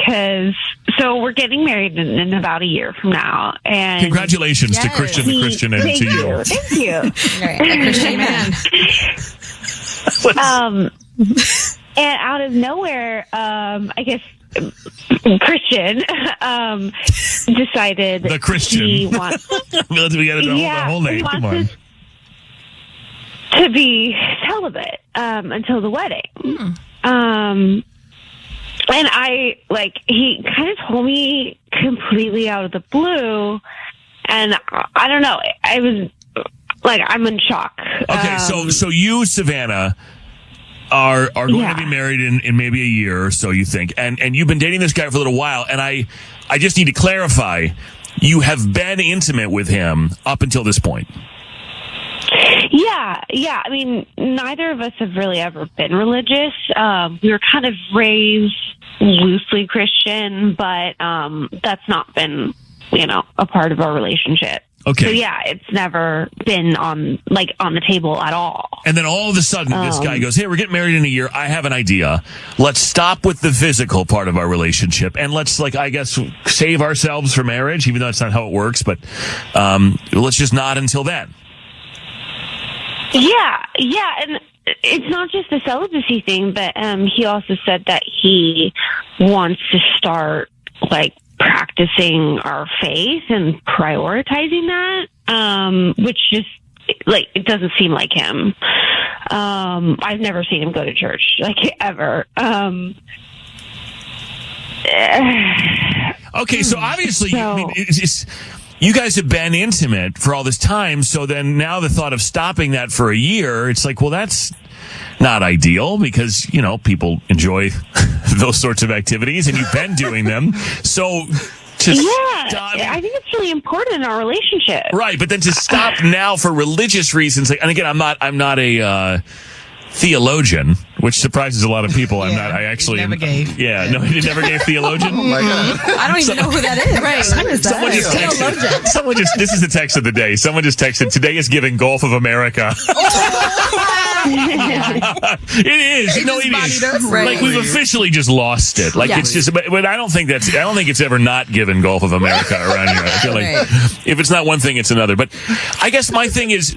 because we're getting married in about a year from now. And congratulations to Christian the Christian and to you. Thank you. Right, a Christian man. And out of nowhere, I guess Christian decided the Christian. he wants. We got to know the whole name. Come on. To be celibate until the wedding. And he kind of told me completely out of the blue, and I don't know. I was I'm in shock. Okay, so you, Savannah, are going to be married in maybe a year or so, you think, and you've been dating this guy for a little while, and I just need to clarify, you have been intimate with him up until this point. Yeah. I mean, neither of us have really ever been religious. We were kind of raised loosely Christian, but that's not been, a part of our relationship. Okay. So yeah, it's never been on the table at all. And then all of a sudden, this guy goes, "Hey, we're getting married in a year. I have an idea. Let's stop with the physical part of our relationship, and let's I guess save ourselves for marriage, even though that's not how it works. But let's just not until then." Yeah, and it's not just the celibacy thing, but he also said that he wants to start practicing our faith and prioritizing that, which just it doesn't seem like him. I've never seen him go to church ever. Okay, so obviously, I mean, it's you guys have been intimate for all this time, so then now the thought of stopping that for a year, it's well, that's not ideal because, people enjoy those sorts of activities and you've been doing them. So I think it's really important in our relationship. Right, but then to stop now for religious reasons, and again, I'm not a theologian, which surprises a lot of people. I'm not. I actually never gave. Yeah, no, he never gave theologian. Oh my God. I don't even know who that is. Right? Someone just texted. This is the text of the day. Someone just texted. Today is giving Gulf of America. It is. It is. Right. We've officially just lost it. It's just. But I don't think it's ever not given Gulf of America around here. I feel if it's not one thing, it's another. But I guess my thing is,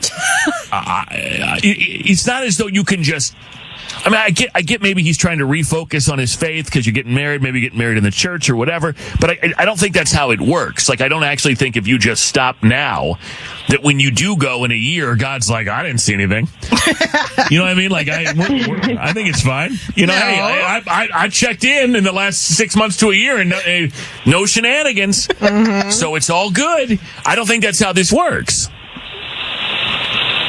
it's not as though you can just. I mean, I get maybe he's trying to refocus on his faith because you're getting married, maybe getting married in the church or whatever, but I don't think that's how it works. I don't actually think if you just stop now, that when you do go in a year, God's I didn't see anything. You know what I mean? I think it's fine. Hey, I checked in the last 6 months to a year and no shenanigans. Mm-hmm. So it's all good. I don't think that's how this works.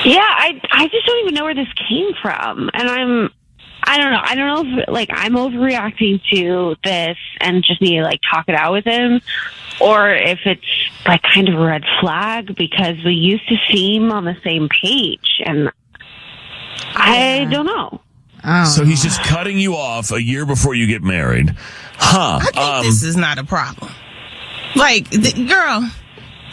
Yeah, I just don't even know where this came from. And I don't know. I don't know if I'm overreacting to this and just need to talk it out with him, or if it's kind of a red flag because we used to seem on the same page, and I don't know. Oh. So he's just cutting you off a year before you get married, huh? I think this is not a problem. Girl.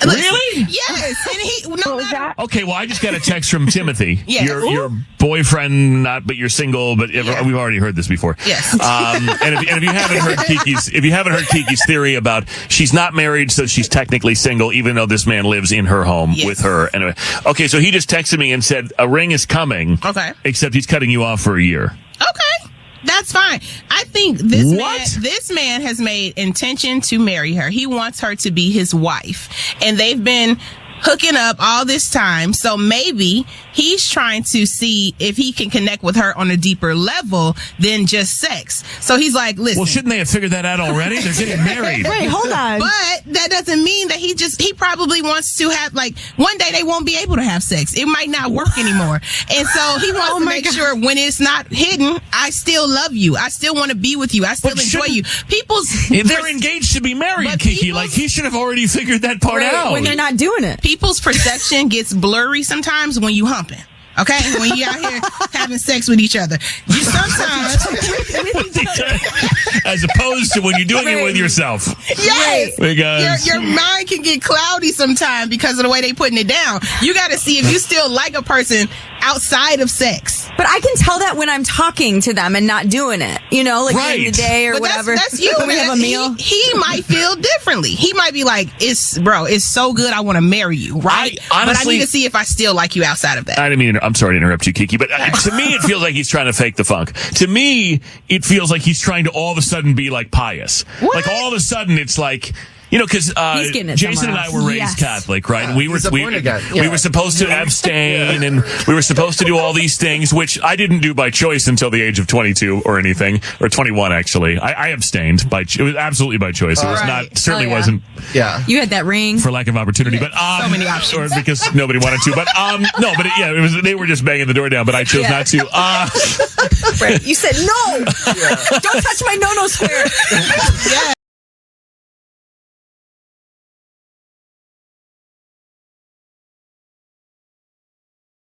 Really? Yes. And What was that? Okay, well, I just got a text from Timothy. Yes. Your boyfriend, but you're single, but we've already heard this before. Yes. And if you haven't heard Kiki's theory about she's not married, so she's technically single, even though this man lives in her home with her. Anyway, okay, so he just texted me and said a ring is coming. Okay. Except he's cutting you off for a year. Okay. That's fine. I think this man has made intention to marry her. He wants her to be his wife. And they've been hooking up all this time. So maybe he's trying to see if he can connect with her on a deeper level than just sex. So he's listen. Well, shouldn't they have figured that out already? They're getting married. Wait, hold on. But that doesn't mean that he probably wants to have, one day they won't be able to have sex. It might not work anymore. And so he wants to make sure when it's not hidden, I still love you. I still want to be with you. I still enjoy you. They're engaged to be married, Kiki. He should have already figured that part out. When they're not doing it. People's perception gets blurry sometimes when you humping. Okay? When you're out here having sex with each other. You sometimes... As opposed to when you're doing it with yourself. Yes! Because... Your mind can get cloudy sometimes because of the way they putting it down. You got to see if you still like a person outside of sex. But I can tell that when I'm talking to them and not doing it. You know, like during the Right. day or But whatever. That's you. When we have a meal. He might feel differently. He might be like, it's so good, I want to marry you, right? I honestly- but I need to see if I still like you outside of that. I didn't mean I'm sorry to interrupt you, Kiki, but to me it feels like he's trying to fake the funk. To me, it feels like he's trying to all of a sudden be like pious. What? Like all of a sudden it's like, you know, because He's getting it Jason and somewhere I were raised else. Catholic, right? And we were he's a born again. we were supposed to abstain, and we were supposed to do all these things, which I didn't do by choice until the age of 22 or anything, or 21 actually. I abstained it was absolutely by choice. It was Right. not certainly Oh, yeah. wasn't Yeah. You had that ring. for lack of opportunity, but so many options. or because nobody wanted to. But no, but it was they were just banging the door down, but I chose not to. Right. You said no. Don't touch my no-no square. Yeah.